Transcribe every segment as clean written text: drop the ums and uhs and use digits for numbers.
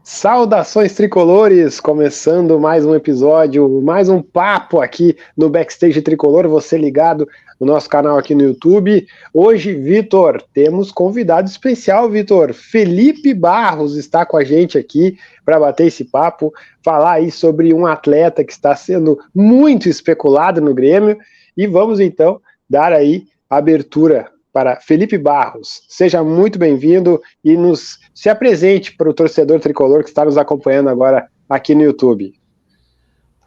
Saudações tricolores, começando mais um episódio, mais um papo aqui no Backstage Tricolor, você ligado no nosso canal aqui no YouTube. Hoje, Vitor, temos convidado especial, Vitor. Felipe Barros está com a gente aqui para bater esse papo, falar aí sobre um atleta que está sendo muito especulado no Grêmio e vamos então dar aí a abertura para Felipe Barros. Seja muito bem-vindo e se apresente para o torcedor tricolor que está nos acompanhando agora aqui no YouTube.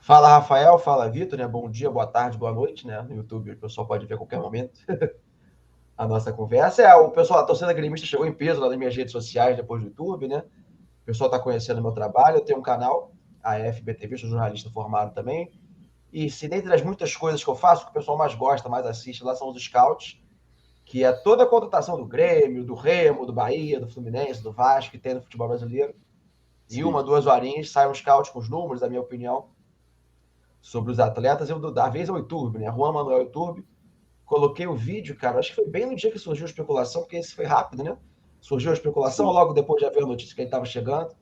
Fala, Rafael. Fala, Vitor, né? Bom dia, boa tarde, boa noite, né? No YouTube o pessoal pode ver a qualquer momento a nossa conversa. O pessoal, a torcida gremista chegou em peso lá nas minhas redes sociais depois do YouTube, né? O pessoal está conhecendo o meu trabalho. Eu tenho um canal, a FBTV, sou jornalista formado também. E se dentre as muitas coisas que eu faço, que o pessoal mais gosta, mais assiste lá, são os scouts, que é toda a contratação do Grêmio, do Remo, do Bahia, do Fluminense, do Vasco, que tem no futebol brasileiro. Sim. E 1-2 horinhas sai um scout com os números, a minha opinião, sobre os atletas. Eu, da vez, é o YouTube, né? Juan Manuel YouTube. Coloquei o vídeo, cara. Acho que foi bem no dia que surgiu a especulação, porque esse foi rápido, né? Surgiu a especulação, logo depois já veio a notícia que ele estava chegando.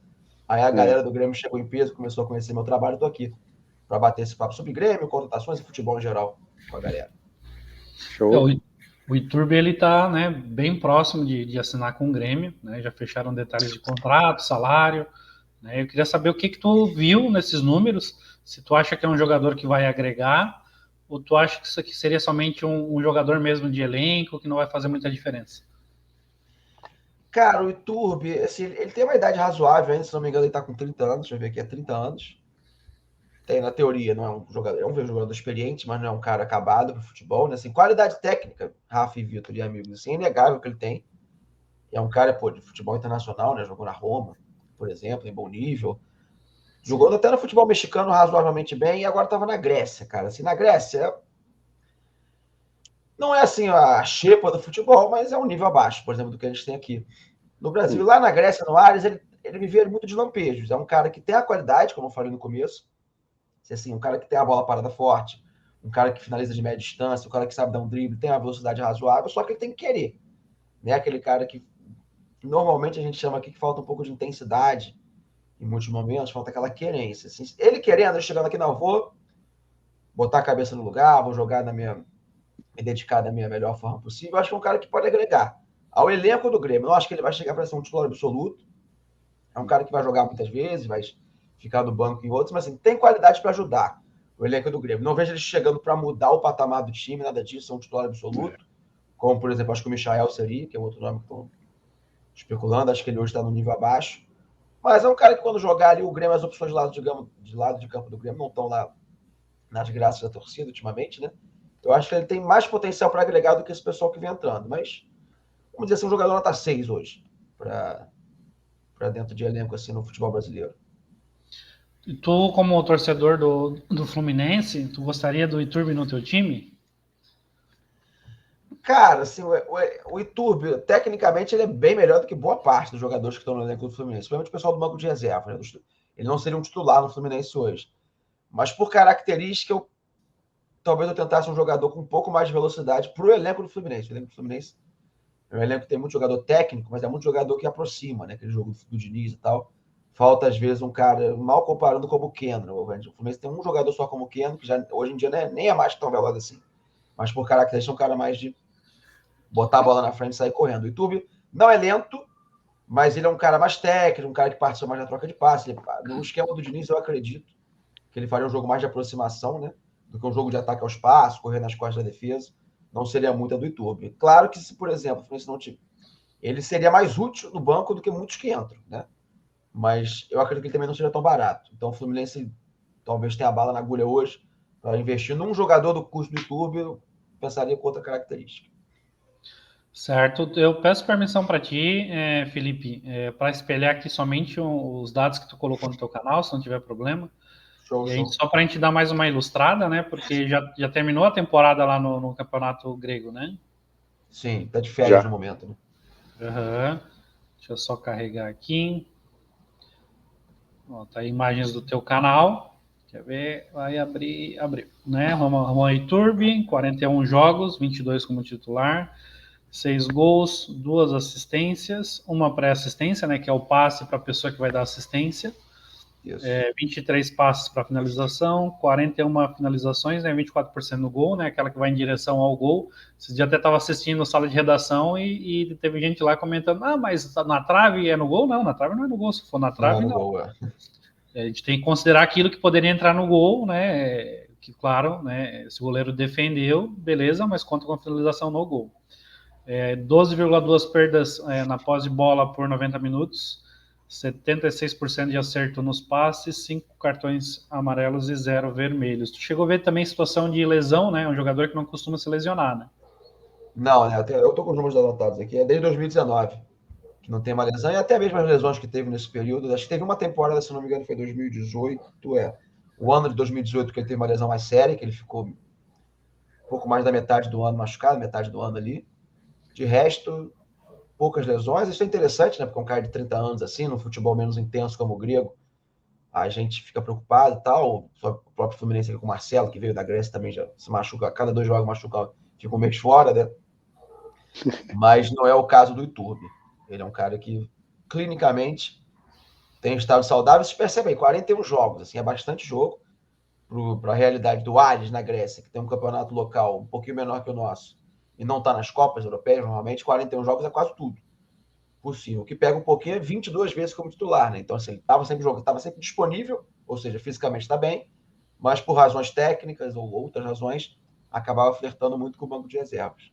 Aí a galera do Grêmio chegou em peso, começou a conhecer meu trabalho. Eu tô aqui para bater esse papo sobre Grêmio, contratações e futebol em geral com a galera. Show. O Iturbe, ele tá, né, bem próximo de assinar com o Grêmio, né? Já fecharam detalhes de contrato, salário, né? Eu queria saber o que tu viu nesses números, se tu acha que é um jogador que vai agregar, ou tu acha que isso aqui seria somente um jogador mesmo de elenco, que não vai fazer muita diferença? Cara, o Iturbe, assim, ele tem uma idade razoável ainda, se não me engano, ele tá com 30 anos, deixa eu ver aqui, é 30 anos. Tem, na teoria, não é um jogador, é um jogador experiente, mas não é um cara acabado pro futebol, né? Assim, qualidade técnica, Rafa e Vitor e amigos, assim, é inegável que ele tem. É um cara, pô, de futebol internacional, né? Jogou na Roma, por exemplo, em bom nível. Jogou até no futebol mexicano razoavelmente bem e agora tava na Grécia, cara. Assim, na Grécia não é assim a xepa do futebol, mas é um nível abaixo, por exemplo, do que a gente tem aqui no Brasil. Lá na Grécia, no Ares, ele vivia muito de lampejos. É um cara que tem a qualidade, como eu falei no começo, assim, um cara que tem a bola parada forte, um cara que finaliza de média distância, um cara que sabe dar um drible, tem uma velocidade razoável, só que ele tem que querer. Né? Aquele cara que normalmente a gente chama aqui que falta um pouco de intensidade em muitos momentos, falta aquela querência. Assim, ele querendo, ele chegando aqui, não, vou botar a cabeça no lugar, vou jogar me dedicar da minha melhor forma possível. Eu acho que é um cara que pode agregar ao elenco do Grêmio. Eu não acho que ele vai chegar para ser um titular absoluto. É um cara que vai jogar muitas vezes, vai ficar no banco em outros, mas assim, tem qualidade para ajudar o elenco do Grêmio. Não vejo ele chegando para mudar o patamar do time, nada disso, é um titular absoluto. Como, por exemplo, acho que o Michael seria, que é outro nome que estão especulando. Acho que ele hoje está no nível abaixo. Mas é um cara que quando jogar ali, o Grêmio, as opções de lado de campo do Grêmio não estão lá nas graças da torcida ultimamente, né? Eu acho que ele tem mais potencial para agregar do que esse pessoal que vem entrando. Mas, vamos dizer assim, um jogador nota 6 hoje, para dentro de elenco assim, no futebol brasileiro. E tu, como torcedor do Fluminense, tu gostaria do Iturbe no teu time? Cara, assim, o Iturbe, tecnicamente, ele é bem melhor do que boa parte dos jogadores que estão no elenco do Fluminense, principalmente o pessoal do banco de reserva. Né? Ele não seria um titular no Fluminense hoje. Mas por característica, talvez eu tentasse um jogador com um pouco mais de velocidade para o elenco do Fluminense. O elenco do Fluminense é um elenco que tem muito jogador técnico, mas é muito jogador que aproxima, né? Aquele jogo do Diniz e tal. Falta, às vezes, um cara, mal comparando como o Keno. O Fluminense tem um jogador só como o Keno, que já, hoje em dia nem é mais tão veloz assim. Mas por característica, é um cara mais de botar a bola na frente e sair correndo. O YouTube não é lento, mas ele é um cara mais técnico, um cara que participa mais na troca de passe. No esquema do Diniz, eu acredito que ele faria um jogo mais de aproximação, né? Do que um jogo de ataque ao espaço, correr nas costas da defesa. Não seria muito a do YouTube. Claro que se, por exemplo, o Fluminense não tiver, ele seria mais útil no banco do que muitos que entram, né? Mas eu acredito que ele também não seja tão barato. Então o Fluminense talvez tenha a bala na agulha hoje para investir num jogador do custo do YouTube, eu pensaria com outra característica. Certo, eu peço permissão para ti, Felipe, para espelhar aqui somente os dados que tu colocou no teu canal, se não tiver problema. Show, E aí, só para a gente dar mais uma ilustrada, né? Porque já terminou a temporada lá no campeonato grego, né? Sim, tá de férias no momento, né? Uhum. Deixa eu só carregar aqui. Ó, tá aí imagens do teu canal. Quer ver? Vai abriu, né? Juan Iturbe, 41 jogos, 22 como titular, 6 gols, 2 assistências, uma pré-assistência, né, que é o passe para a pessoa que vai dar assistência. 23 passes para finalização, 41 finalizações, né, 24% no gol, né, aquela que vai em direção ao gol. Esse dia até estava assistindo sala de redação e teve gente lá comentando, mas na trave é no gol? Não, na trave não é no gol, se for na trave não. Gol, A gente tem que considerar aquilo que poderia entrar no gol, né, que claro, né, se o goleiro defendeu, beleza, mas conta com a finalização no gol. 12,2 perdas na posse de bola por 90 minutos, 76% de acerto nos passes, 5 cartões amarelos e 0 vermelhos. Tu chegou a ver também situação de lesão, né? Um jogador que não costuma se lesionar, né? Não, né? Eu tô com os números anotados aqui. É desde 2019 que não tem uma lesão, e até mesmo as lesões que teve nesse período. Acho que teve uma temporada, se não me engano, foi 2018. O ano de 2018 que ele teve uma lesão mais séria, que ele ficou um pouco mais da metade do ano machucado, metade do ano ali. De resto, poucas lesões. Isso é interessante, né? Porque um cara de 30 anos, assim, no futebol menos intenso como o grego, a gente fica preocupado e tal. O próprio Fluminense com o Marcelo, que veio da Grécia, também já se machuca. A cada 2 jogos machuca, fica um mês fora, né? Mas não é o caso do Iturbe. Ele é um cara que, clinicamente, tem um estado saudável. Vocês percebem aí, 41 jogos, assim, é bastante jogo para a realidade do Ares, na Grécia, que tem um campeonato local um pouquinho menor que o nosso, e não está nas Copas Europeias, normalmente 41 jogos é quase tudo possível. O que pega um pouquinho é 22 vezes como titular, né? Então, assim, ele estava sempre jogando, estava sempre disponível, ou seja, fisicamente está bem, mas por razões técnicas ou outras razões, acabava flertando muito com o banco de reservas.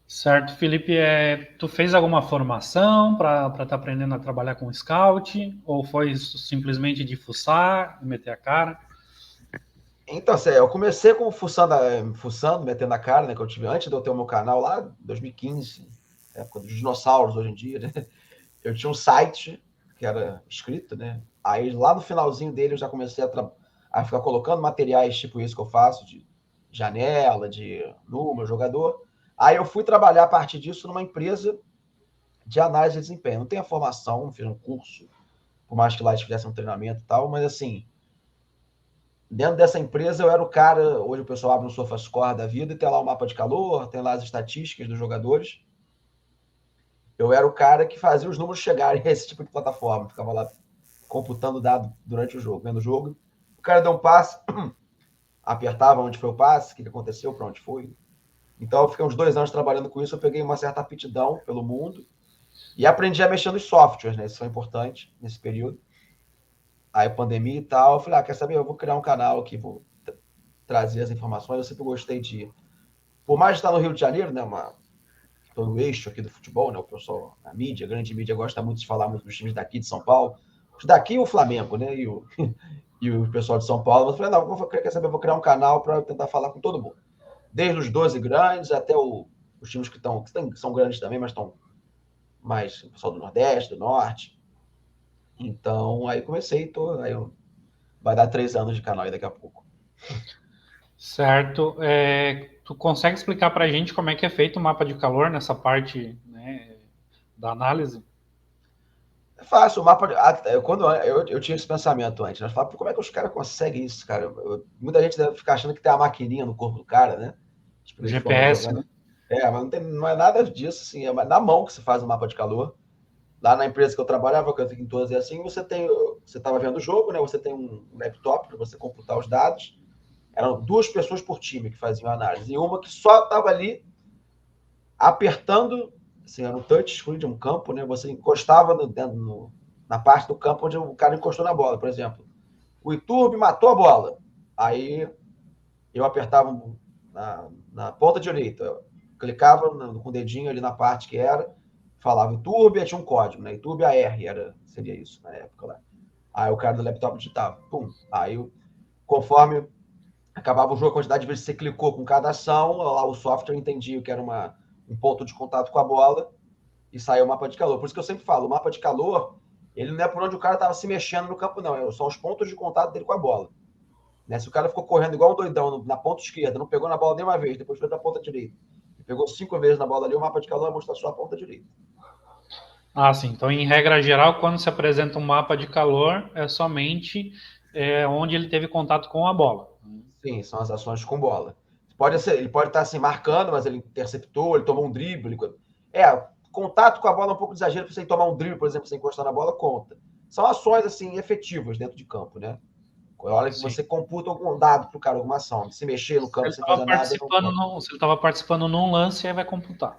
Certo, Felipe, tu fez alguma formação para estar aprendendo a trabalhar com scout, ou foi simplesmente de fuçar, meter a cara? Então, eu comecei com fuçando, metendo a cara, né, que eu tive antes de eu ter o meu canal lá, em 2015, época dos dinossauros hoje em dia, né? Eu tinha um site que era escrito, né? Aí lá no finalzinho dele eu já comecei a ficar colocando materiais tipo isso que eu faço, de janela, de número, jogador. Aí eu fui trabalhar a partir disso numa empresa de análise de desempenho. Não tenho formação, não fiz um curso, por mais que lá eles fizessem um treinamento e tal, mas assim, dentro dessa empresa eu era o cara, hoje o pessoal abre um SofaScore da vida e tem lá o mapa de calor, tem lá as estatísticas dos jogadores. Eu era o cara que fazia os números chegarem a esse tipo de plataforma, ficava lá computando dado durante o jogo, vendo o jogo. O cara deu um passe, apertava onde foi o passe, o que aconteceu, para onde foi. Então eu fiquei uns 2 anos trabalhando com isso, eu peguei uma certa aptidão pelo mundo e aprendi a mexer nos softwares, né? Isso foi importante nesse período. Aí pandemia e tal, eu falei, quer saber, eu vou criar um canal aqui, vou trazer as informações. Eu sempre gostei de, por mais de estar no Rio de Janeiro, né, estou no eixo aqui do futebol, né, o pessoal, a mídia, a grande mídia gosta muito de falar muito dos times daqui de São Paulo, os daqui o Flamengo, né, e o pessoal de São Paulo. Eu falei, não, quer saber, eu vou criar um canal para tentar falar com todo mundo, desde os 12 grandes até os times que são grandes também, mas estão mais o pessoal do Nordeste, do Norte. Então, aí comecei, vai dar 3 anos de canal aí daqui a pouco. Certo. Tu consegue explicar para a gente como é que é feito o mapa de calor nessa parte, né, da análise? É fácil, o mapa. Quando eu tinha esse pensamento antes, nós falávamos, como é que os caras conseguem isso, cara? Muita gente deve ficar achando que tem a maquininha no corpo do cara, né? Tipo, GPS, né? Mas não é nada disso, assim, é na mão que se faz o mapa de calor. Lá na empresa que eu trabalhava, que eu fico em todas, assim, você estava vendo o jogo, né? Você tem um laptop para você computar os dados. Eram 2 pessoas por time que faziam a análise. E uma que só estava ali apertando, assim, era um touchscreen de um campo, né? Você encostava na parte do campo onde o cara encostou na bola, por exemplo. O Iturbe matou a bola. Aí eu apertava na ponta direita, eu clicava com o dedinho ali na parte que era, falava Iturbe, tinha um código, né? Iturbe AR, seria isso na época lá. Aí o cara do laptop digitava, pum. Aí, conforme acabava o jogo, a quantidade de vezes que você clicou com cada ação, lá o software entendia que era um ponto de contato com a bola e saiu o mapa de calor. Por isso que eu sempre falo, o mapa de calor, ele não é por onde o cara estava se mexendo no campo, não. São os pontos de contato dele com a bola. Né? Se o cara ficou correndo igual um doidão na ponta esquerda, não pegou na bola nenhuma vez, depois foi da ponta direita, pegou 5 vezes na bola ali, o mapa de calor vai mostrar só a ponta direita. Sim. Então, em regra geral, quando se apresenta um mapa de calor, é somente onde ele teve contato com a bola. Sim, são as ações com bola. ele pode estar assim, marcando, mas ele interceptou, ele tomou um drible. Contato com a bola é um pouco de exagero para você tomar um drible, por exemplo, você encostar na bola, conta. São ações assim efetivas dentro de campo, né? Olha que você computa algum dado para o cara, alguma ação. Se mexer no campo sem fazer nada. Se ele estava participando num lance, aí vai computar.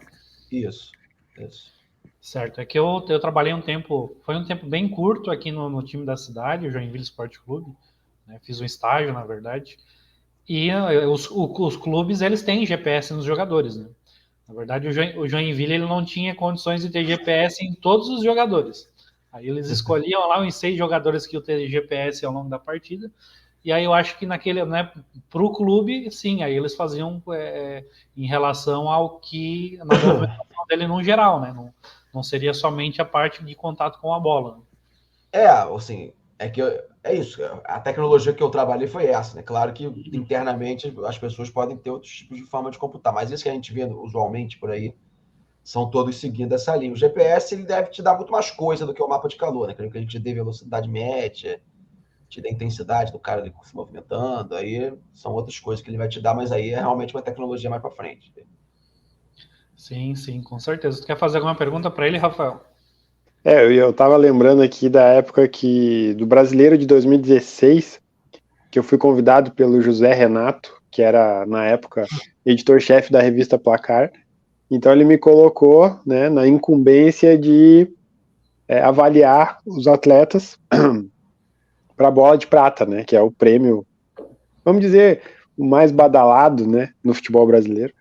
Isso. Certo. É que eu trabalhei um tempo, foi um tempo bem curto aqui no time da cidade, o Joinville Sport Clube. Né? Fiz um estágio, na verdade. E os clubes, eles têm GPS nos jogadores, né? Na verdade, o Joinville ele não tinha condições de ter GPS em todos os jogadores. Aí eles escolhiam lá os 6 jogadores que iam ter GPS ao longo da partida. E aí eu acho que naquele, né, para o clube, sim, aí eles faziam em relação ao que na movimentação dele no geral, né? Não seria somente a parte de contato com a bola. Assim, é isso. A tecnologia que eu trabalhei foi essa, né? Claro que internamente as pessoas podem ter outros tipos de forma de computar, mas isso que a gente vê usualmente por aí são todos seguindo essa linha. O GPS ele deve te dar muito mais coisa do que o mapa de calor, né? Que a gente dê velocidade média, te dá a intensidade do cara ali se movimentando, aí são outras coisas que ele vai te dar, mas aí é realmente uma tecnologia mais para frente. Sim, com certeza. Tu quer fazer alguma pergunta para ele, Rafael? Eu tava lembrando aqui da época do Brasileiro de 2016, que eu fui convidado pelo José Renato, que era, na época, editor-chefe da revista Placar. Então ele me colocou, né, na incumbência de avaliar os atletas para a bola de prata, né, que é o prêmio, vamos dizer, o mais badalado, né, no futebol brasileiro.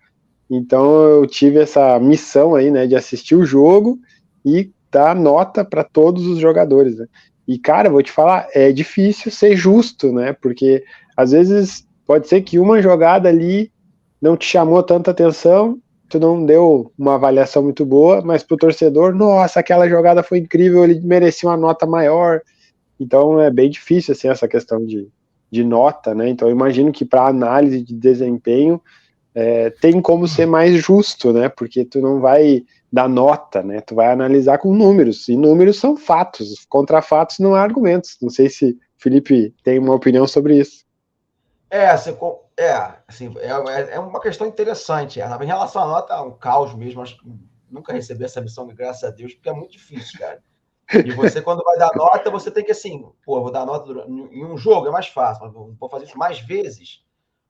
Então eu tive essa missão aí, né, de assistir o jogo e dar nota para todos os jogadores, né? E cara, vou te falar, é difícil ser justo, né? Porque às vezes pode ser que uma jogada ali não te chamou tanta atenção, tu não deu uma avaliação muito boa, mas pro torcedor, nossa, aquela jogada foi incrível, ele merecia uma nota maior. Então é bem difícil assim essa questão de nota, né? Então eu imagino que para análise de desempenho tem como ser mais justo, né? Porque tu não vai dar nota, né? Tu vai analisar com números, e números são fatos, contra fatos não há argumentos. Não sei se Felipe tem uma opinião sobre isso. É uma questão interessante. Em relação à nota, é um caos mesmo. Acho que nunca recebi essa missão, graças a Deus, porque é muito difícil, cara. E você, quando vai dar nota, você tem que assim, vou dar nota em um jogo, é mais fácil, mas vou fazer isso mais vezes.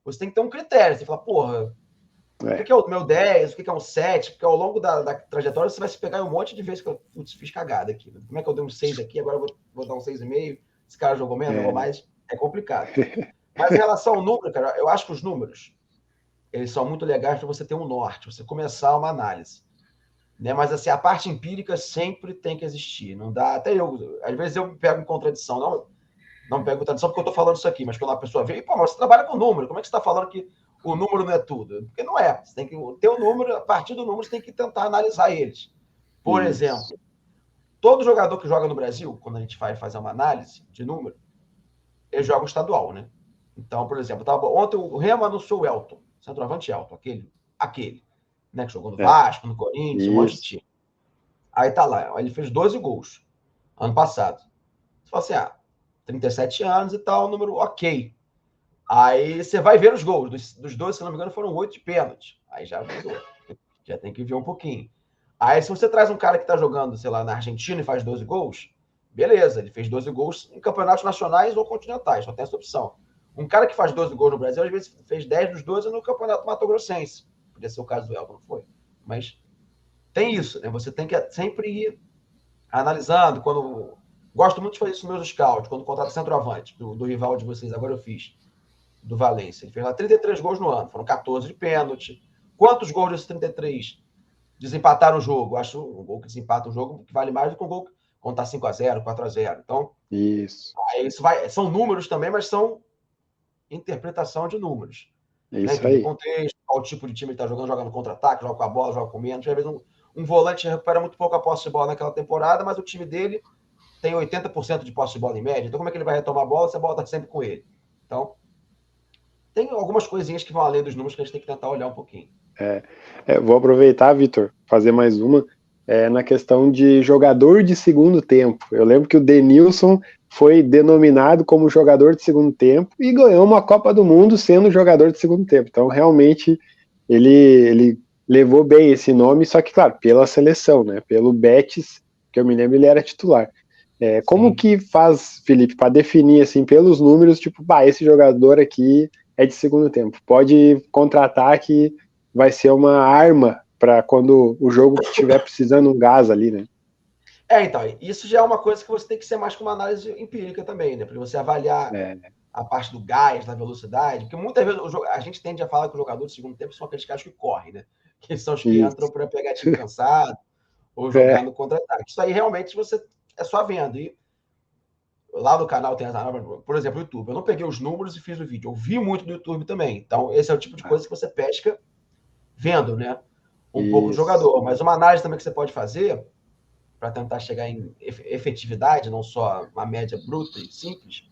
Você tem que ter um critério. Você fala, o que é o meu 10, o que é um 7? Porque ao longo da trajetória você vai se pegar um monte de vezes que eu fiz cagada aqui. Como é que eu dei um 6 aqui, agora eu vou dar um 6,5? Esse cara jogou menos, jogou mais. É complicado. Mas em relação ao número, cara, eu acho que os números, eles são muito legais para você ter um norte, você começar uma análise. Né? Mas assim, a parte empírica sempre tem que existir. Não dá, até eu, às vezes eu me pego em contradição. Não me pego em contradição porque eu estou falando isso aqui, mas quando a pessoa vem, mas você trabalha com número, como é que você está falando que o número não é tudo? Porque não é. Você tem que ter o número, a partir do número você tem que tentar analisar eles. Por exemplo, todo jogador que joga no Brasil, quando a gente vai fazer uma análise de número, ele joga o estadual, né? Então, por exemplo, ontem o Remo anunciou o Elton, centroavante Elton, aquele, né, que jogou no Vasco, no Corinthians, um monte de time. Aí tá lá, ele fez 12 gols ano passado. Você fala assim, 37 anos e tal, número ok. Aí você vai ver os gols. Dos 12, se não me engano, foram 8 de pênalti. Aí já mudou. Já tem que ver um pouquinho. Aí se você traz um cara que tá jogando, sei lá, na Argentina e faz 12 gols, beleza, ele fez 12 gols em campeonatos nacionais ou continentais, só tem essa opção. Um cara que faz 12 gols no Brasil, às vezes fez 10 dos 12 no campeonato mato-grossense. Podia ser o caso do Elton, não foi. Mas tem isso, né? Você tem que sempre ir analisando. Gosto muito de fazer isso nos meus scouts, quando contrato centroavante, do rival de vocês, agora eu fiz, do Valência. Ele fez lá 33 gols no ano, foram 14 de pênalti. Quantos gols desses 33 desempataram o jogo? Acho um gol que desempata o jogo que vale mais do que um gol quando tá 5-0, 4-0. Então, isso são números também, mas são interpretação de números. Isso né? aí. Contexto, qual tipo de time ele está jogando, joga no contra-ataque, joga com a bola, joga com menos. Às vezes um volante recupera muito pouco a posse de bola naquela temporada, mas o time dele tem 80% de posse de bola em média. Então, como é que ele vai retomar a bola se a bola está sempre com ele? Então, tem algumas coisinhas que vão além dos números que a gente tem que tentar olhar um pouquinho. Vou aproveitar, Vitor, fazer mais uma. na questão de jogador de segundo tempo. Eu lembro que o Denilson foi denominado como jogador de segundo tempo e ganhou uma Copa do Mundo sendo jogador de segundo tempo. Então, realmente, ele levou bem esse nome, só que, claro, pela seleção, né? Pelo Betis, que eu me lembro, ele era titular. Como que faz, Felipe, para definir, assim, pelos números, tipo, esse jogador aqui é de segundo tempo. Pode contratar que vai ser uma arma para quando o jogo estiver precisando um gás ali, né? Então, isso já é uma coisa que você tem que ser mais com uma análise empírica também, né? Para você avaliar a parte do gás, da velocidade, porque muitas vezes a gente tende a falar que os jogadores de segundo tempo são aqueles caras que correm, né? Que são os que entram para pegar time cansado ou jogar no contra-ataque. Isso aí realmente você é só vendo. E lá no canal tem por exemplo, o YouTube. Eu não peguei os números e fiz o vídeo. Eu vi muito do YouTube também. Então, esse é o tipo de coisa que você pesca vendo, né? Um pouco do jogador. Mas uma análise também que você pode fazer para tentar chegar em efetividade, não só uma média bruta e simples,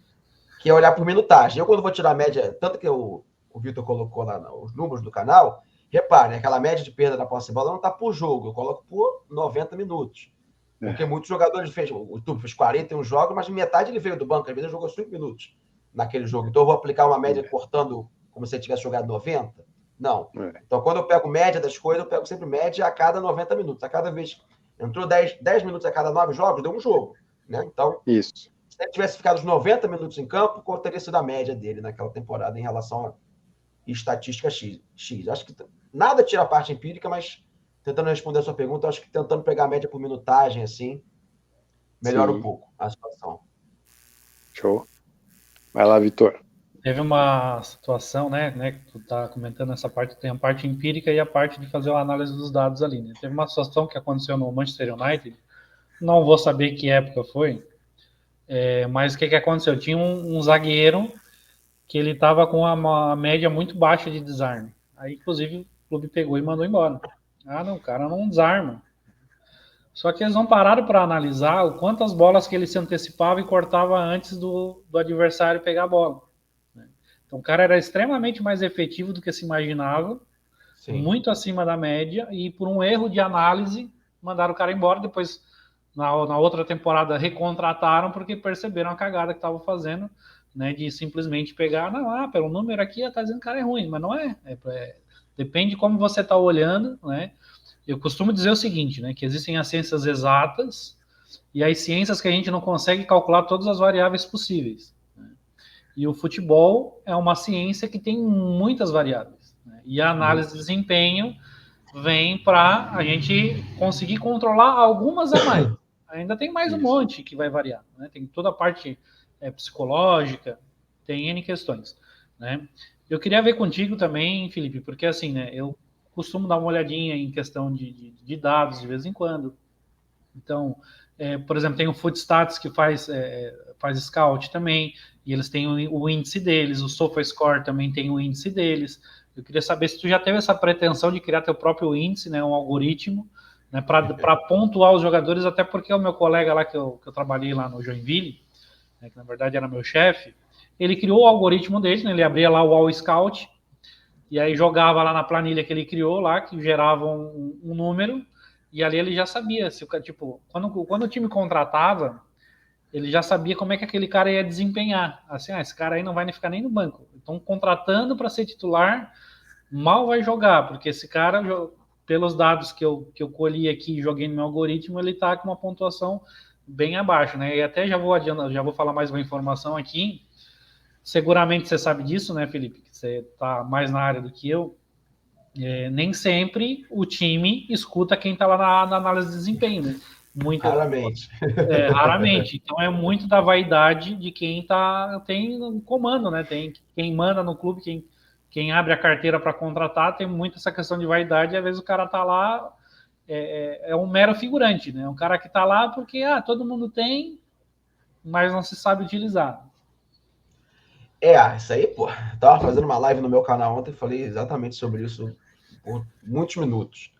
que é olhar por minutagem. Eu, quando vou tirar a média, tanto que o Vitor colocou lá os números do canal, repare, aquela média de perda da posse de bola não está por jogo, eu coloco por 90 minutos. Porque muitos jogadores o YouTube fez 41 jogos, mas metade ele veio do banco, às vezes ele jogou 5 minutos naquele jogo. Então eu vou aplicar uma média cortando como se ele tivesse jogado 90? Não. Então quando eu pego média das coisas, eu pego sempre média a cada 90 minutos. A cada vez entrou 10 minutos a cada 9 jogos, deu um jogo. Né? Então, se ele tivesse ficado os 90 minutos em campo, qual teria sido a média dele naquela temporada em relação a estatística X? Acho que nada tira a parte empírica, mas tentando responder a sua pergunta, acho que tentando pegar a média por minutagem, assim, melhora um pouco a situação. Show. Vai lá, Vitor. Teve uma situação, né, que tu tá comentando essa parte, tem a parte empírica e a parte de fazer a análise dos dados ali, né? Teve uma situação que aconteceu no Manchester United, não vou saber que época foi, mas o que aconteceu? Tinha um zagueiro que ele tava com uma média muito baixa de desarme. Aí, inclusive, o clube pegou e mandou embora. Não, o cara não desarma. Só que eles não pararam para analisar o quantas bolas que ele se antecipava e cortava antes do adversário pegar a bola. Então o cara era extremamente mais efetivo do que se imaginava, muito acima da média, e por um erro de análise mandaram o cara embora. Depois, na outra temporada, recontrataram porque perceberam a cagada que estavam fazendo, né, de simplesmente pegar, pelo número aqui tá dizendo que o cara é ruim, mas não é. Depende de como você está olhando, né? Eu costumo dizer o seguinte, né, que existem as ciências exatas e as ciências que a gente não consegue calcular todas as variáveis possíveis. Né? E o futebol é uma ciência que tem muitas variáveis. Né? E a análise de desempenho vem para a gente conseguir controlar algumas a mais. Ainda tem mais um monte que vai variar. Né? Tem toda a parte psicológica, tem N questões. Né? Eu queria ver contigo também, Felipe, porque assim, né, eu costumo dar uma olhadinha em questão de dados de vez em quando. Então, por exemplo, tem o Footstats que faz scout também, e eles têm o índice deles, o SofaScore também tem o índice deles. Eu queria saber se tu já teve essa pretensão de criar teu próprio índice, né, um algoritmo, né, para pontuar os jogadores, até porque o meu colega lá que eu trabalhei lá no Joinville, né, que na verdade era meu chefe, ele criou o algoritmo dele, né, ele abria lá o All Scout, e aí jogava lá na planilha que ele criou lá, que gerava um número, e ali ele já sabia, se tipo, quando o time contratava, ele já sabia como é que aquele cara ia desempenhar. Assim, esse cara aí não vai ficar nem no banco. Estão contratando para ser titular, mal vai jogar, porque esse cara, pelos dados que eu colhi aqui e joguei no meu algoritmo, ele está com uma pontuação bem abaixo, né? E até já vou falar mais uma informação aqui. Seguramente você sabe disso, né, Felipe? Que você está mais na área do que eu. Nem sempre o time escuta quem está lá na análise de desempenho, né? Raramente. Raramente. Então é muito da vaidade de quem tem um comando, né? Tem quem manda no clube, quem abre a carteira para contratar, tem muito essa questão de vaidade, e às vezes o cara está lá, é um mero figurante, né? Um cara que está lá porque todo mundo tem, mas não se sabe utilizar. Isso aí, pô. Tava fazendo uma live no meu canal ontem e falei exatamente sobre isso por muitos minutos.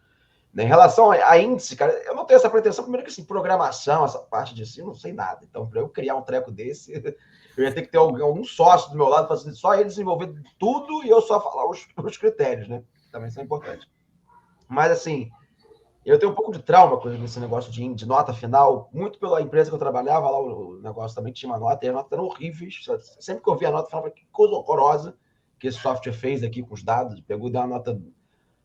Em relação a índice, cara, eu não tenho essa pretensão. Primeiro que assim, programação, essa parte de si, eu não sei nada. Então, para eu criar um treco desse, eu ia ter que ter algum sócio do meu lado, fazendo só ele desenvolver tudo e eu só falar os critérios, né? Também são importantes. Mas, assim, Eu tenho um pouco de trauma com esse negócio de nota final, muito pela empresa que eu trabalhava lá, o negócio também tinha uma nota, e as notas eram horríveis. Sempre que eu via a nota, eu falava que coisa horrorosa que esse software fez aqui com os dados, pegou e deu uma nota.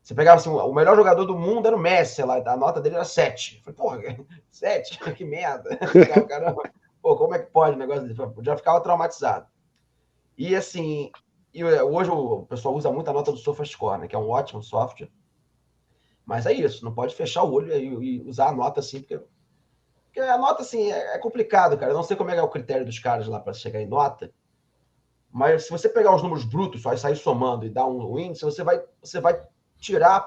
Você pegava assim, o melhor jogador do mundo era o Messi, lá, a nota dele era 7. Eu falei, porra, 7? Que merda. Caramba, pô, como é que pode o negócio desse? Eu já ficava traumatizado. E assim, hoje o pessoal usa muito a nota do SofaScore, né, que é um ótimo software. Mas é isso, não pode fechar o olho e usar a nota assim, porque a nota assim é complicado, cara. Eu não sei como é o critério dos caras lá para chegar em nota, mas se você pegar os números brutos, só sair somando e dar um índice, você vai tirar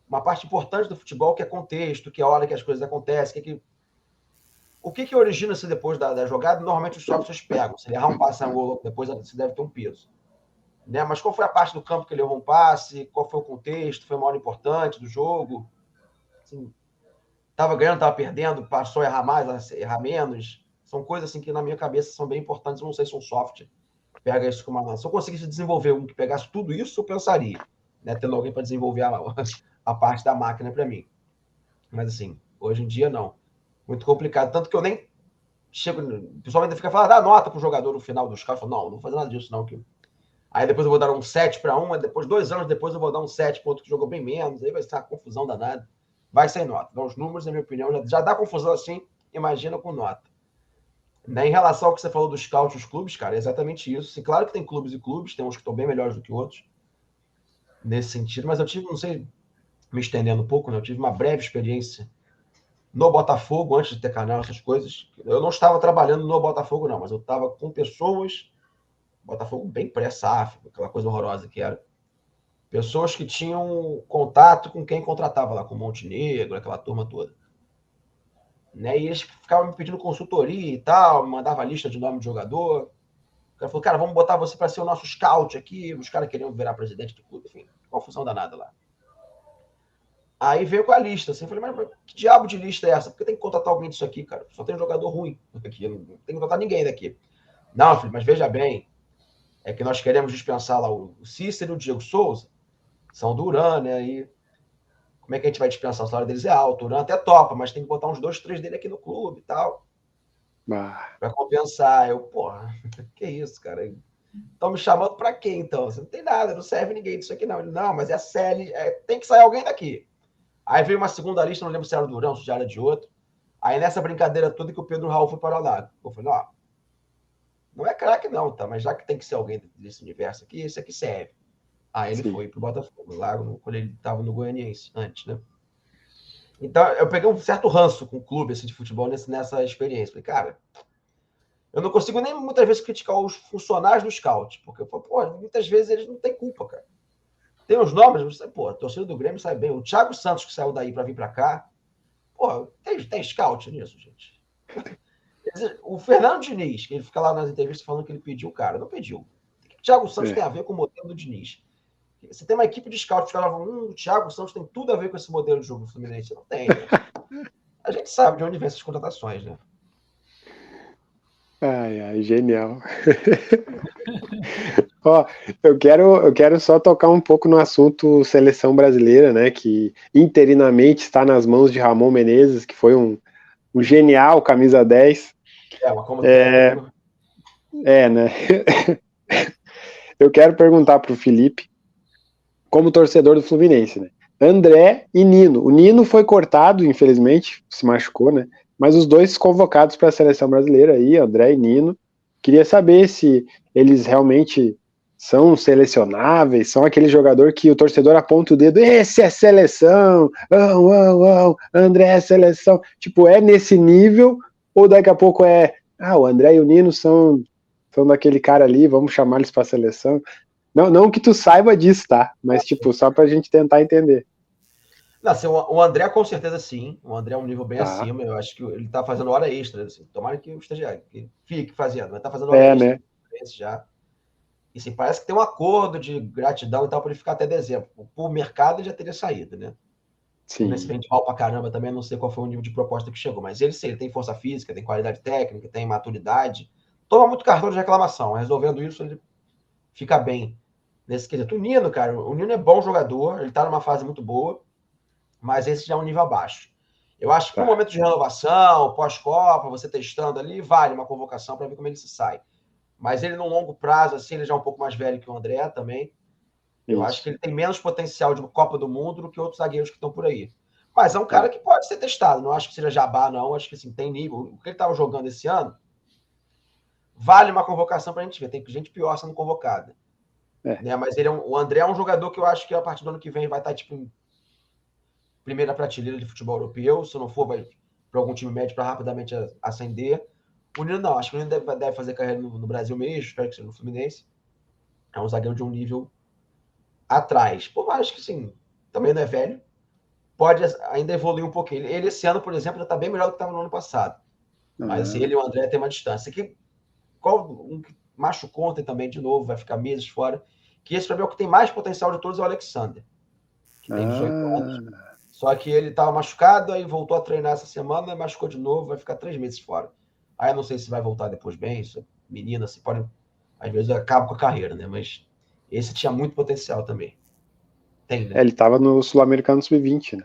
uma parte importante do futebol, que é contexto, que é a hora que as coisas acontecem, o que origina-se depois da jogada. Normalmente os softwares pegam. Se ele errar um passe, um gol, depois você deve ter um peso. Né? Mas qual foi a parte do campo que ele errou um passe? Qual foi o contexto? Foi uma hora importante do jogo? Assim, estava ganhando, estava perdendo, passou a errar mais, a errar menos. São coisas assim que na minha cabeça são bem importantes. Eu não sei se um software pega isso como uma... Se eu conseguisse desenvolver um que pegasse tudo isso, eu pensaria, né? Tendo alguém para desenvolver a parte da máquina para mim. Mas assim, hoje em dia não. Muito complicado. Tanto que eu nem chego... O pessoal ainda fica falando, dá nota pro jogador no final dos carros. Não vou fazer nada disso não. Aí depois eu vou dar um 7 para um, depois 2 anos depois eu vou dar um 7 para outro que jogou bem menos. Aí vai ser uma confusão danada. Vai sem nota. Então, os números, na minha opinião, já dá confusão assim, imagina com nota. Né? Em relação ao que você falou dos scouts dos clubes, cara, é exatamente isso. E claro que tem clubes e clubes, tem uns que estão bem melhores do que outros, nesse sentido, mas eu tive, não sei, me estendendo um pouco, né? Eu tive uma breve experiência no Botafogo, antes de ter canal, essas coisas. Eu não estava trabalhando no Botafogo, não, mas eu estava com pessoas, Botafogo bem pré-SAF, aquela coisa horrorosa que era. Pessoas que tinham contato com quem contratava lá, com Montenegro, aquela turma toda. Né? E eles ficavam me pedindo consultoria e tal, me mandavam a lista de nome de jogador. O cara falou, cara, vamos botar você para ser o nosso scout aqui. Os caras queriam virar presidente do clube, enfim, confusão danada lá. Aí veio com a lista, assim, eu falei, mas que diabo de lista é essa? Por que tem que contratar alguém disso aqui, cara? Só tem um jogador ruim aqui, não tem que contratar ninguém daqui. Não, filho, mas veja bem, é que nós queremos dispensar lá o Cícero e o Diego Souza, são do Uran, né? E como é que a gente vai dispensar? O salário deles é alto, o Uran até topa, mas tem que botar uns 2, 3 dele aqui no clube e tal. Para compensar. Eu, porra, que isso, cara? Estão me chamando para quê, então? Você não tem nada, não serve ninguém disso aqui, não. Ele, não, mas é sério, tem que sair alguém daqui. Aí veio uma segunda lista, não lembro se era do Durão, se já era de outro. Aí nessa brincadeira toda que o Pedro Raul foi para lá. Eu falei, ó, não é craque não, tá? Mas já que tem que ser alguém desse universo aqui, esse aqui serve. Aí ele foi pro Botafogo, lá quando ele estava no Goianiense, antes, né? Então, eu peguei um certo ranço com o clube assim, de futebol nessa experiência. Falei, cara, eu não consigo nem muitas vezes criticar os funcionários do scout, porque, pô, muitas vezes eles não têm culpa, cara. Tem os nomes, você, pô, a torcida do Grêmio sabe bem. O Thiago Santos, que saiu daí para vir para cá, pô, tem scout nisso, gente. O Fernando Diniz, que ele fica lá nas entrevistas falando que ele pediu o cara, não pediu. O Thiago Santos tem a ver com o modelo do Diniz. Você tem uma equipe de scout, os caras falam, o Thiago Santos tem tudo a ver com esse modelo de jogo do Fluminense. Não tem, né? A gente sabe de onde vem essas contratações, né? Ai, genial. Ó, eu quero só tocar um pouco no assunto seleção brasileira, né, que interinamente está nas mãos de Ramon Menezes, que foi um genial camisa 10. Mas como técnico... né? Eu quero perguntar para o Felipe, como torcedor do Fluminense, né? André e Nino. O Nino foi cortado, infelizmente, se machucou, né? Mas os dois convocados para a seleção brasileira aí, André e Nino. Queria saber se eles realmente são selecionáveis, são aquele jogador que o torcedor aponta o dedo, esse é seleção, André é seleção. Tipo, é nesse nível, ou daqui a pouco o André e o Nino são daquele cara ali, vamos chamar eles para a seleção. Não que tu saiba disso, tá? Mas, tipo, só pra gente tentar entender. Não, assim, o André, com certeza, sim. O André é um nível bem acima. Eu acho que ele tá fazendo hora extra. Assim. Tomara que o estagiário que fique fazendo, mas tá fazendo hora extra. Né? Já. E assim, parece que tem um acordo de gratidão e tal para ele ficar até dezembro. O mercado já teria saído, né? Sim. Nesse vende mal pra caramba também, não sei qual foi o nível de proposta que chegou. Mas ele, sim, ele tem força física, tem qualidade técnica, tem maturidade. Toma muito cartão de reclamação. Resolvendo isso, ele fica bem nesse quesito. O Nino, cara, o Nino é bom jogador, ele tá numa fase muito boa, mas esse já é um nível abaixo. Eu acho que no momento de renovação, pós-Copa, você testando ali, vale uma convocação para ver como ele se sai. Mas ele, no longo prazo, assim, ele já é um pouco mais velho que o André também. Eu acho que ele tem menos potencial de Copa do Mundo do que outros zagueiros que estão por aí. Mas é um cara que pode ser testado. Não acho que seja jabá, não. Acho que assim, tem nível. O que ele estava jogando esse ano vale uma convocação para a gente ver. Tem gente pior sendo convocada. Né? Mas o André é um jogador que eu acho que a partir do ano que vem vai estar tipo, em primeira prateleira de futebol europeu. Se não for, vai para algum time médio para rapidamente ascender. O Nino não. Acho que o Nino deve fazer carreira no Brasil mesmo. Espero que seja no Fluminense. É um zagueiro de um nível atrás. Por mais que, sim, também não é velho, pode ainda evoluir um pouquinho. Ele esse ano, por exemplo, já está bem melhor do que estava no ano passado. Mas assim, ele e o André tem uma distância. Aqui, um que machucou ontem também, de novo, vai ficar meses fora. Que esse, para mim, é o que tem mais potencial de todos, é o Alexander. Que tem 18 anos. Só que ele estava machucado, aí voltou a treinar essa semana, machucou de novo, vai ficar 3 meses fora. Aí eu não sei se vai voltar depois bem, isso, menina, se pode... Às vezes acaba com a carreira, né? Mas esse tinha muito potencial também. Tem, né? Ele estava no Sul-Americano Sub-20, né?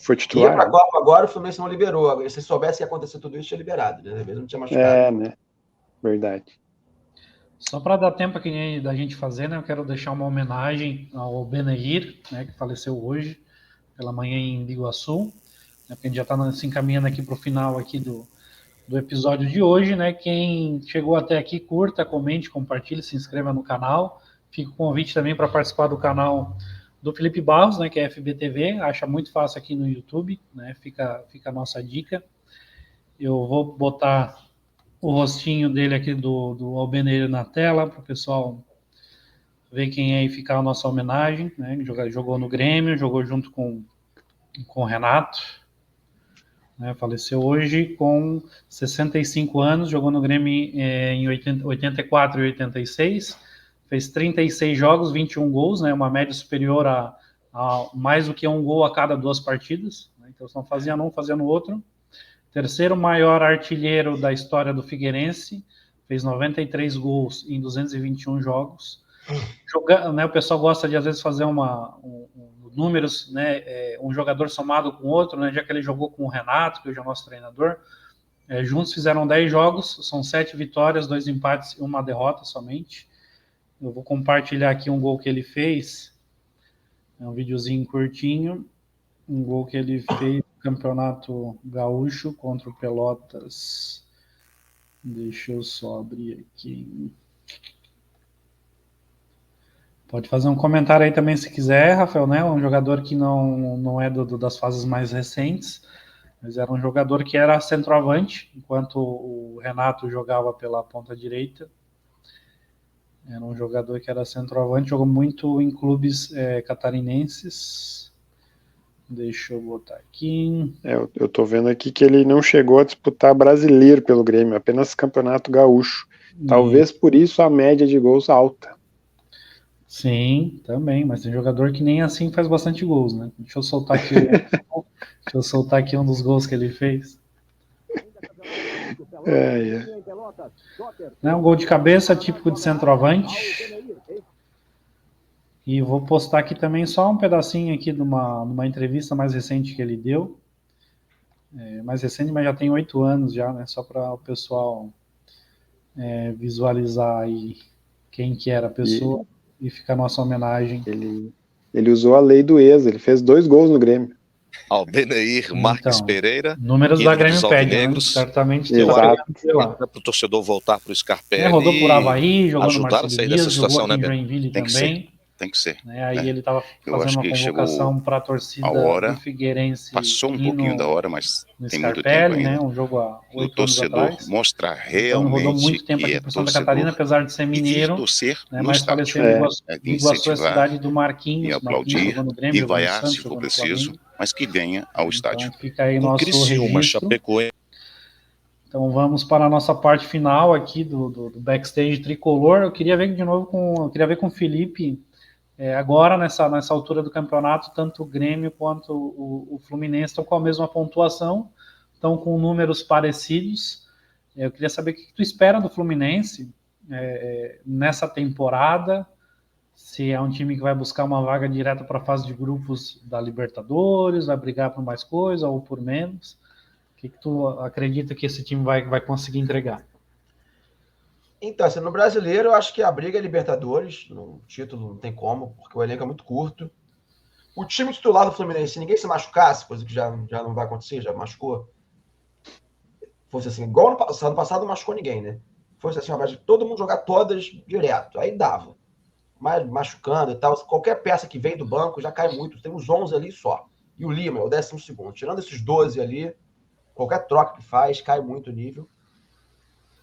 Foi titular. Ia para a Copa agora, o Fluminense não liberou. Se soubesse que ia acontecer tudo isso, tinha liberado, né? Às vezes não tinha machucado. Né? Verdade. Só para dar tempo aqui da gente fazer, né? Eu quero deixar uma homenagem ao Benair, né? Que faleceu hoje, pela manhã em Biguaçu. Né, porque a gente já está se encaminhando aqui para o final aqui do episódio de hoje, né? Quem chegou até aqui, curta, comente, compartilhe, se inscreva no canal. Fica o convite também para participar do canal do Felipe Barros, né? Que é FBTV. Acha muito fácil aqui no YouTube, né? Fica a nossa dica. Eu vou botar o rostinho dele aqui do Albeneiro na tela para o pessoal ver quem é e ficar a nossa homenagem, né? Jogou no Grêmio, jogou junto com o Renato. Né, faleceu hoje com 65 anos, jogou no Grêmio em 84 e 86, fez 36 jogos, 21 gols, né, uma média superior a mais do que um gol a cada 2 partidas, né, então não fazia num, fazia no outro. Terceiro maior artilheiro da história do Figueirense, fez 93 gols em 221 jogos. Né, o pessoal gosta de às vezes fazer números, né, um jogador somado com outro, né, já que ele jogou com o Renato, que hoje é o nosso treinador, juntos fizeram 10 jogos, são 7 vitórias, 2 empates e 1 derrota somente. Eu vou compartilhar aqui um gol que ele fez, é um videozinho curtinho, um gol que ele fez no Campeonato Gaúcho contra o Pelotas. Deixa eu só abrir aqui. Pode fazer um comentário aí também se quiser, Rafael, né? Um jogador que não é das fases mais recentes, mas era um jogador que era centroavante, enquanto o Renato jogava pela ponta direita. Era um jogador que era centroavante, jogou muito em clubes catarinenses. Deixa eu botar aqui. Eu tô vendo aqui que ele não chegou a disputar brasileiro pelo Grêmio, apenas campeonato gaúcho. Talvez por isso a média de gols alta. Sim, também, mas tem jogador que nem assim faz bastante gols, né? Deixa eu soltar aqui um dos gols que ele fez. Um gol de cabeça típico de centroavante. E vou postar aqui também só um pedacinho aqui de uma entrevista mais recente que ele deu. Mais recente, mas já tem 8 anos já, né? Só para o pessoal visualizar aí quem que era a pessoa. E fica a nossa homenagem. Ele usou a lei do ex, ele fez 2 gols no Grêmio. Albenair Marques Pereira. Números da Grêmio pede, né? Certamente tem lá. Para o torcedor voltar para o Scarpelli. Rodou por Havaí, jogou no Marcelo Dias, dessa situação, jogou aqui em Joinville também. Tem que ser. Aí ele estava fazendo uma convocação para a torcida do Figueirense. Passou um pouquinho da hora, mas tem muito tempo ainda. Né? Um jogo há 8 anos torcedor atrás. Mostra realmente rodou muito tempo aqui para Santa Catarina, apesar de ser mineiro. Mas faleceu em Iguaçu, a cidade do Marquinhos. E aplaudir e vaiar se for preciso, mas que venha ao estádio. Fica aí nosso registro. Então vamos para a nossa parte final aqui do backstage tricolor. Eu queria ver de novo com o Felipe. Agora, nessa altura do campeonato, tanto o Grêmio quanto o Fluminense estão com a mesma pontuação, estão com números parecidos. Eu queria saber o que tu espera do Fluminense nessa temporada, se é um time que vai buscar uma vaga direta para a fase de grupos da Libertadores, vai brigar por mais coisa ou por menos. O que tu acredita que esse time vai conseguir entregar? Então, assim, no brasileiro, eu acho que a briga é Libertadores. No título não tem como, porque o elenco é muito curto. O time titular do Fluminense, se ninguém se machucasse, coisa que já não vai acontecer, já machucou. Fosse assim, igual ano passado não machucou ninguém, né? Fosse assim, de todo mundo jogar todas direto. Aí dava. Mas machucando e tal, qualquer peça que vem do banco já cai muito. Tem uns 11 ali só. E o Lima é o 12º. Tirando esses 12 ali, qualquer troca que faz, cai muito o nível.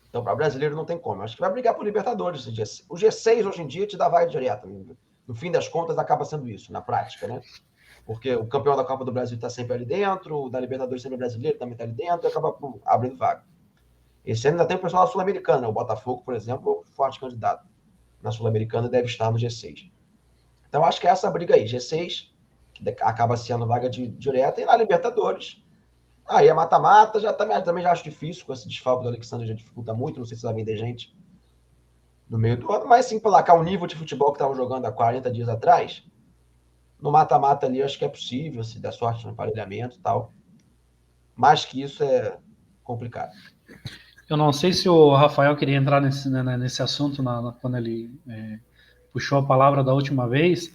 Então, para brasileiro não tem como. Acho que vai brigar por Libertadores. O G6 hoje em dia te dá vaga direta. No fim das contas, acaba sendo isso, na prática, né? Porque o campeão da Copa do Brasil está sempre ali dentro, o da Libertadores sempre brasileiro também está ali dentro, e acaba abrindo vaga. Esse ano ainda tem o pessoal da Sul-Americana. O Botafogo, por exemplo, é um forte candidato. Na Sul-Americana deve estar no G6. Então, acho que é essa briga aí. G6, que acaba sendo vaga direta, e na Libertadores. Aí a mata-mata, também já acho difícil, com esse desfalque do Alexandre já dificulta muito, não sei se vai vender gente no meio do ano, mas sim, placar o nível de futebol que estavam jogando há 40 dias atrás, no mata-mata ali, acho que é possível, se der sorte no emparelhamento e tal. Mais que isso é complicado. Eu não sei se o Rafael queria entrar nesse assunto quando ele puxou a palavra da última vez,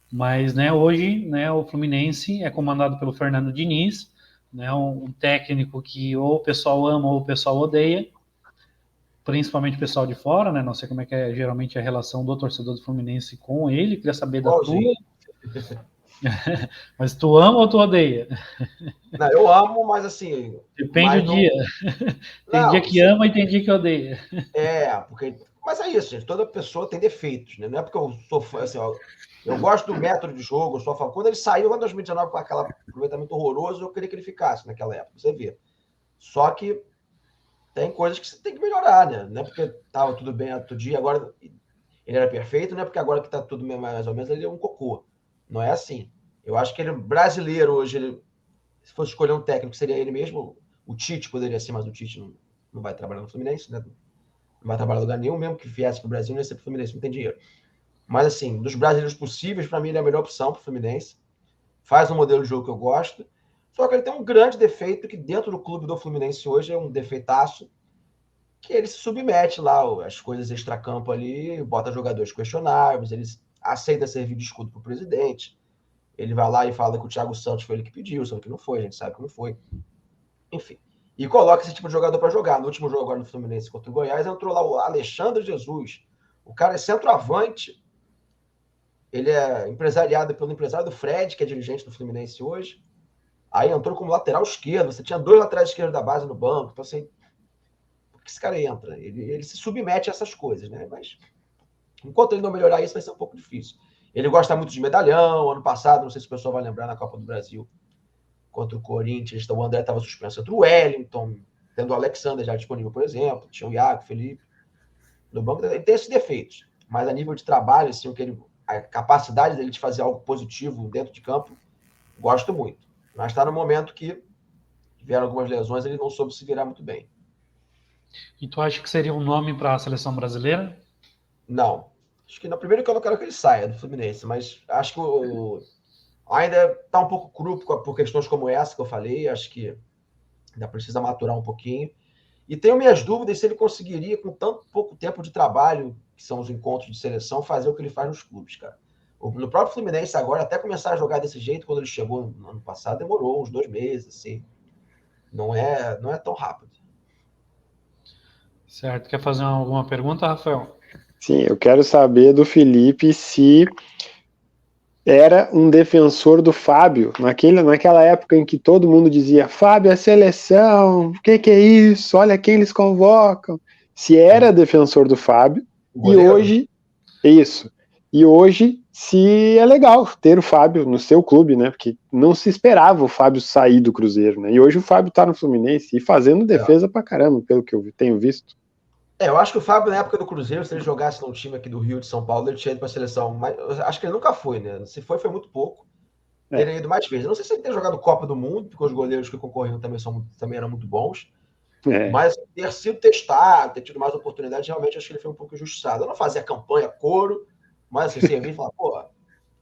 mas hoje o Fluminense é comandado pelo Fernando Diniz, um técnico que ou o pessoal ama ou o pessoal odeia, principalmente o pessoal de fora, né? Não sei como é que é geralmente a relação do torcedor do Fluminense com ele, queria saber da tua. Mas tu ama ou tu odeia? Não, eu amo, mas assim... Depende do dia. Tem dia que ama e tem dia que odeia. Porque... Mas é isso, gente. Toda pessoa tem defeitos, né? Não é porque eu sou fã, assim, ó, eu gosto do método de jogo, eu sou a favor. Quando ele saiu lá em 2019 com aquele aproveitamento horroroso, eu queria que ele ficasse naquela época, você vê. Só que tem coisas que você tem que melhorar, né? Não é porque estava tudo bem outro dia, agora ele era perfeito, não é porque agora que está tudo mais ou menos, ele é um cocô. Não é assim. Eu acho que ele brasileiro hoje, se fosse escolher um técnico, seria ele mesmo. O Tite poderia ser, mas o Tite não vai trabalhar no Fluminense, né? Não vai trabalhar em lugar nenhum, mesmo que viesse para o Brasil, não ia ser para o Fluminense, não tem dinheiro. Mas, assim, dos brasileiros possíveis, para mim, ele é a melhor opção para o Fluminense. Faz um modelo de jogo que eu gosto. Só que ele tem um grande defeito, que dentro do clube do Fluminense hoje é um defeitaço, que ele se submete lá às coisas extracampo ali, bota jogadores questionáveis, ele aceita servir de escudo para o presidente. Ele vai lá e fala que o Thiago Santos foi ele que pediu, só que não foi, a gente sabe que não foi. Enfim. E coloca esse tipo de jogador para jogar. No último jogo agora no Fluminense contra o Goiás, entrou lá o Alexandre Jesus. O cara é centroavante. Ele é empresariado pelo empresário do Fred, que é dirigente do Fluminense hoje. Aí entrou como lateral esquerdo. Você tinha 2 laterais esquerdos da base no banco. Então, assim, por que esse cara entra? Ele se submete a essas coisas, né? Mas enquanto ele não melhorar isso, vai ser um pouco difícil. Ele gosta muito de medalhão. Ano passado, não sei se o pessoal vai lembrar, na Copa do Brasil, contra o Corinthians, o André estava suspenso contra o Wellington, tendo o Alexander já disponível, por exemplo, tinha o Iago, o Felipe. No banco, ele tem esses defeitos, mas a nível de trabalho, assim, a capacidade dele de fazer algo positivo dentro de campo, gosto muito. Mas está no momento que tiveram algumas lesões, ele não soube se virar muito bem. E tu acha que seria um nome para a seleção brasileira? Não. Acho que no primeiro que eu não quero que ele saia do Fluminense, mas acho que ainda está um pouco cru por questões como essa que eu falei. Acho que ainda precisa maturar um pouquinho. E tenho minhas dúvidas se ele conseguiria, com tanto pouco tempo de trabalho, que são os encontros de seleção, fazer o que ele faz nos clubes, cara. No próprio Fluminense agora, até começar a jogar desse jeito, quando ele chegou no ano passado, demorou uns 2 meses, assim. Não é tão rápido. Certo. Quer fazer alguma pergunta, Rafael? Sim, eu quero saber do Felipe se era um defensor do Fábio, naquela época em que todo mundo dizia Fábio é seleção, o que é isso? Olha quem eles convocam. Se era defensor do Fábio, e hoje, se é legal ter o Fábio no seu clube, né? Porque não se esperava o Fábio sair do Cruzeiro, né? E hoje o Fábio tá no Fluminense e fazendo defesa pra caramba, pelo que eu tenho visto. Eu acho que o Fábio, na época do Cruzeiro, se ele jogasse num time aqui do Rio de São Paulo, ele tinha ido para a seleção. Mas eu acho que ele nunca foi, né? Se foi muito pouco. Teria ido mais vezes. Eu não sei se ele tem jogado Copa do Mundo, porque os goleiros que concorriam também eram muito bons. Mas ter sido testado, ter tido mais oportunidade, realmente acho que ele foi um pouco injustiçado. Eu não fazia campanha, coro, Mas assim, você vê e fala, pô,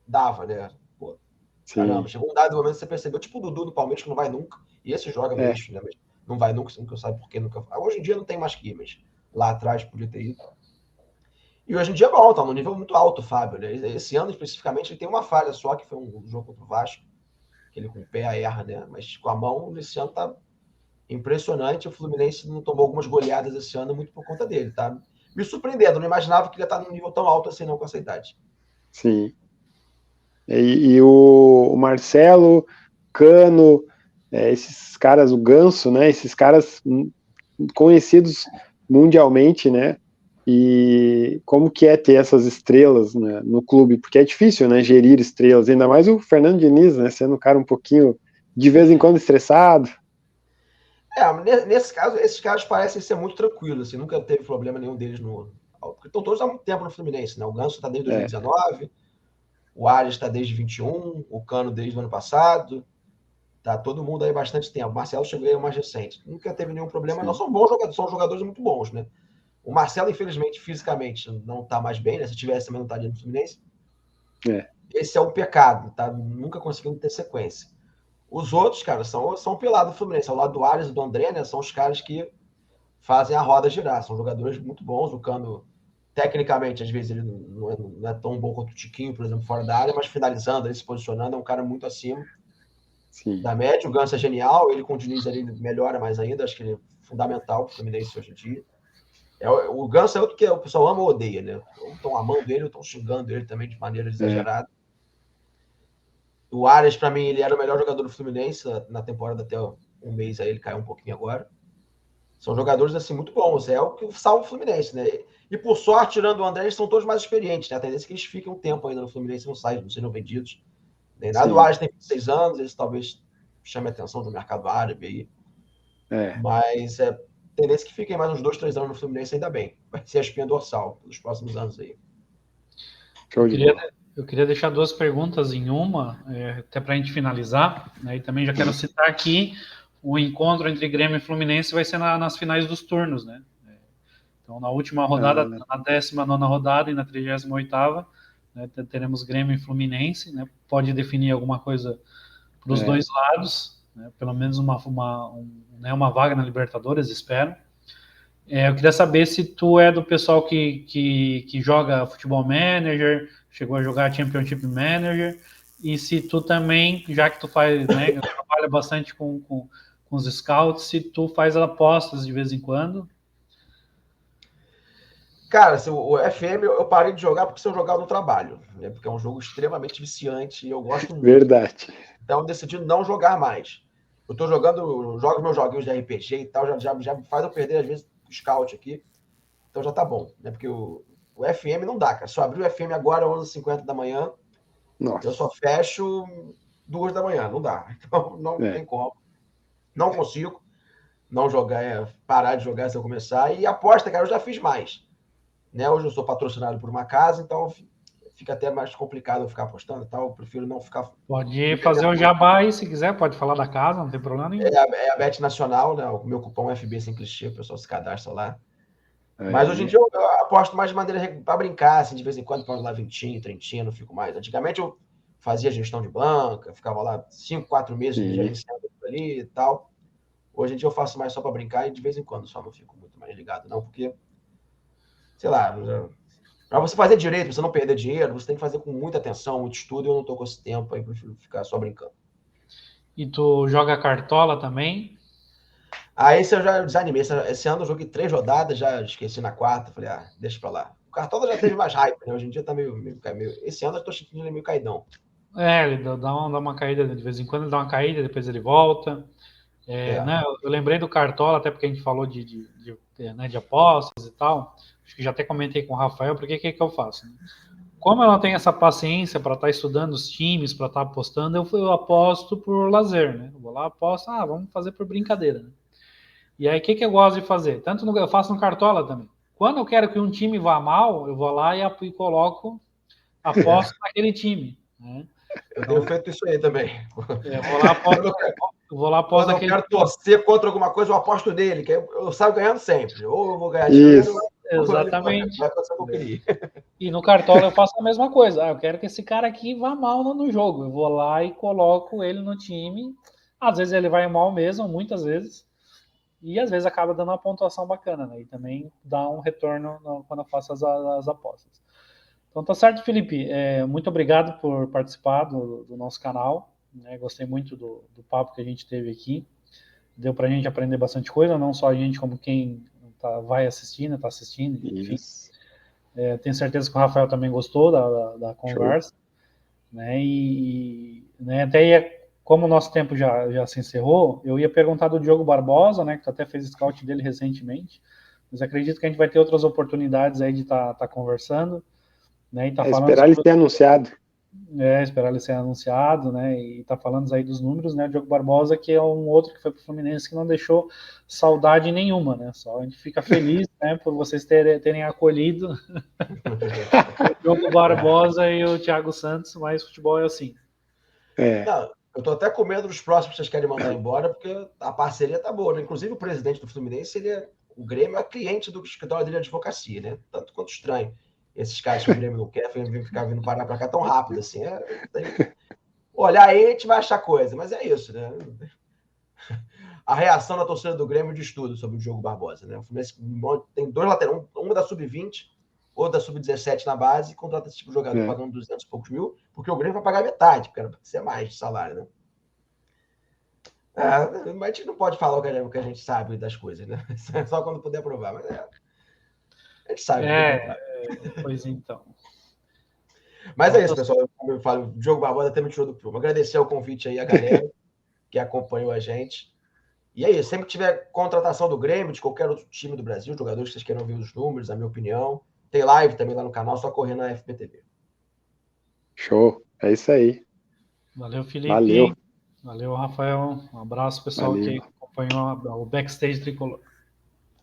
dava, né? Pô, caramba, chegou um dado momento que você percebeu, tipo o Dudu do Palmeiras, que não vai nunca, e esse joga mesmo, né? Mas não vai nunca, você nunca sabe por que nunca. Hoje em dia não tem mais que ir, mas lá atrás podia ter ido. E hoje em dia é bom, tá num nível muito alto, o Fábio, né? Esse ano, especificamente, ele tem uma falha só, que foi um jogo contra o Vasco, que ele com o pé erra, né? Mas com a mão, esse ano tá impressionante. O Fluminense não tomou algumas goleadas esse ano muito por conta dele, tá? Me surpreendendo, não imaginava que ele ia estar num nível tão alto assim não com essa idade. Sim. E o Marcelo, Cano, esses caras, o Ganso, né? Esses caras conhecidos mundialmente, né? E como que é ter essas estrelas, né, no clube? Porque é difícil, né? Gerir estrelas, ainda mais o Fernando Diniz, né? Sendo um cara um pouquinho, de vez em quando, estressado. Nesse caso, esses caras parecem ser muito tranquilos, assim, nunca teve problema nenhum deles no. Porque estão todos há muito tempo no Fluminense, né? O Ganso está desde 2019, o Ares está desde 21, o Cano desde o ano passado. Tá todo mundo aí há bastante tempo. O Marcelo chegou aí mais recente. Nunca teve nenhum problema. Não são bons jogadores, são jogadores muito bons, né? O Marcelo, infelizmente, fisicamente, não está mais bem, né? Se tivesse também não estaria no Fluminense. Esse é um pecado, tá? Nunca conseguindo ter sequência. Os outros, cara, são pilar do Fluminense. Ao lado do Ares e do André, né? São os caras que fazem a roda girar. São jogadores muito bons. O Cano, tecnicamente, às vezes ele não é tão bom quanto o Tiquinho, por exemplo, fora da área, mas finalizando, ele se posicionando, é um cara muito acima da média. O Ganso é genial. Ele com o Diniz ali melhora mais ainda. Acho que ele é fundamental para o Fluminense hoje em dia. O Ganso é outro que o pessoal ama ou odeia, né? Ou estão amando ele, ou estão xingando ele também de maneira exagerada. O Ares, para mim, ele era o melhor jogador do Fluminense na temporada até um mês, aí ele caiu um pouquinho agora. São jogadores, assim, muito bons. É o que salva o Fluminense, né? E por sorte, tirando o André, eles são todos mais experientes, né? A tendência é que eles fiquem um tempo ainda no Fluminense, não saem, não sejam vendidos. Nem nada. O Ares tem 26 anos, eles talvez chame a atenção do mercado árabe aí. Mas tendência que fiquem mais uns 2, 3 anos no Fluminense, ainda bem. Vai ser a espinha dorsal pelos próximos anos aí. Eu queria deixar 2 perguntas em uma, até para a gente finalizar, né? E também já quero citar aqui o encontro entre Grêmio e Fluminense vai ser nas finais dos turnos, né? Então, na última rodada, na 19ª rodada e na 38ª, né, teremos Grêmio e Fluminense, né? Pode definir alguma coisa para os dois lados, né? Pelo menos uma vaga na Libertadores, espero. Eu queria saber se tu é do pessoal que joga Futebol Manager, chegou a jogar Championship Manager, e se tu também, já que tu faz, né, trabalha bastante com os scouts, se tu faz apostas de vez em quando. Cara, o FM eu parei de jogar porque se eu jogar no trabalho, né? Porque é um jogo extremamente viciante e eu gosto muito. Verdade. Então eu decidi não jogar mais. Eu tô jogo meus joguinhos de RPG e tal, já faz eu perder às vezes o scout aqui. Então já tá bom, né? Porque o FM não dá, cara. Se eu abrir o FM agora, 11h50 da manhã, eu só fecho 2 da manhã, não dá. Então não tem como. Não consigo não jogar, parar de jogar se eu começar. E aposta, cara, eu já fiz mais. Né? Hoje eu sou patrocinado por uma casa, então fica até mais complicado eu ficar apostando e tal. Eu prefiro não ficar. Pode fazer o jabá aí, se quiser, pode falar da casa, não tem problema nenhum. É a Bet Nacional, né? O meu cupom FB sem clichê, o pessoal se cadastra lá. Mas hoje em dia eu aposto mais de maneira para brincar, assim, de vez em quando, para lá 20, 30, não fico mais. Antigamente eu fazia gestão de banca, ficava lá 5, 4 meses gerenciando ali e tal. Hoje em dia eu faço mais só para brincar e de vez em quando só não fico muito mais ligado, não, porque, sei lá, para você fazer direito, pra você não perder dinheiro, você tem que fazer com muita atenção, muito estudo, e eu não tô com esse tempo, aí prefiro ficar só brincando. E tu joga cartola também? Esse eu já desanimei. Esse ano eu joguei 3 rodadas, já esqueci na 4ª, falei, deixa pra lá. O cartola já teve mais hype, né? Hoje em dia tá meio. Esse ano eu tô sentindo ele meio caidão. Ele dá uma caída de vez em quando, ele dá uma caída, depois ele volta. Né? Eu lembrei do cartola, até porque a gente falou de apostas e tal. Acho que já até comentei com o Rafael, porque o que eu faço? Né? Como eu não tenho essa paciência para estar estudando os times, para estar apostando, eu aposto por lazer, né? Eu vou lá, aposto, vamos fazer por brincadeira, né? E aí, o que eu gosto de fazer? Eu faço no Cartola também. Quando eu quero que um time vá mal, eu vou lá e coloco, aposto naquele time, né? Eu tenho feito isso aí também. Eu vou lá, aposto naquele time. Quando eu quero torcer contra alguma coisa, eu aposto nele, que eu saio ganhando sempre. Ou eu vou ganhar dinheiro, Exatamente. Vai acontecer o que eu queria. E no Cartola eu faço a mesma coisa. Eu quero que esse cara aqui vá mal no jogo. Eu vou lá e coloco ele no time. Às vezes ele vai mal mesmo, muitas vezes. E às vezes acaba dando uma pontuação bacana, né? E também dá um retorno quando eu faço as apostas. Então tá certo, Felipe. Muito obrigado por participar do nosso canal. Né? Gostei muito do papo que a gente teve aqui. Deu pra gente aprender bastante coisa, não só a gente, como quem vai assistindo, está assistindo, enfim. Tenho certeza que o Rafael também gostou da conversa. Né? Né, até como o nosso tempo já se encerrou, eu ia perguntar do Diogo Barbosa, né, que tu até fez scout dele recentemente, mas acredito que a gente vai ter outras oportunidades aí de estar conversando, né, e falando esperar ele ser anunciado. Esperar ele ser anunciado, né, e tá falando aí dos números, né, o Diogo Barbosa, que é um outro que foi pro Fluminense que não deixou saudade nenhuma, né, só a gente fica feliz, né, por vocês terem acolhido o Diogo Barbosa e o Thiago Santos, mas futebol é assim. Não, eu tô até com medo dos próximos que vocês querem mandar embora, porque a parceria tá boa, né? Inclusive o presidente do Fluminense, o Grêmio é cliente do escritório dele de advocacia, né? Tanto quanto estranho. Esses caras que o Grêmio não quer ficar vindo parar pra cá tão rápido assim. Olha, aí a gente vai achar coisa, mas é isso, né? A reação da torcida do Grêmio diz tudo sobre o Diogo Barbosa, né? O Fluminense tem 2 laterais, um da Sub-20, outro da Sub-17 na base, e contrata esse tipo de jogador pagando 200 e poucos mil, porque o Grêmio vai pagar metade, porque era para ser mais de salário, né? Mas a gente não pode falar o que a gente sabe das coisas, né? Só quando puder provar, mas a gente sabe. Pois então. Mas é isso, pessoal. Como eu falo, o Diogo Barbosa até me tirou do prumo. Agradecer o convite aí a galera que acompanhou a gente. E é isso. Sempre que tiver contratação do Grêmio, de qualquer outro time do Brasil, jogadores que vocês queiram ver os números, a minha opinião. Tem live também lá no canal, só correr na FBTV. Show. É isso aí. Valeu, Felipe. Valeu, Rafael. Um abraço, pessoal, que acompanhou o Backstage Tricolor.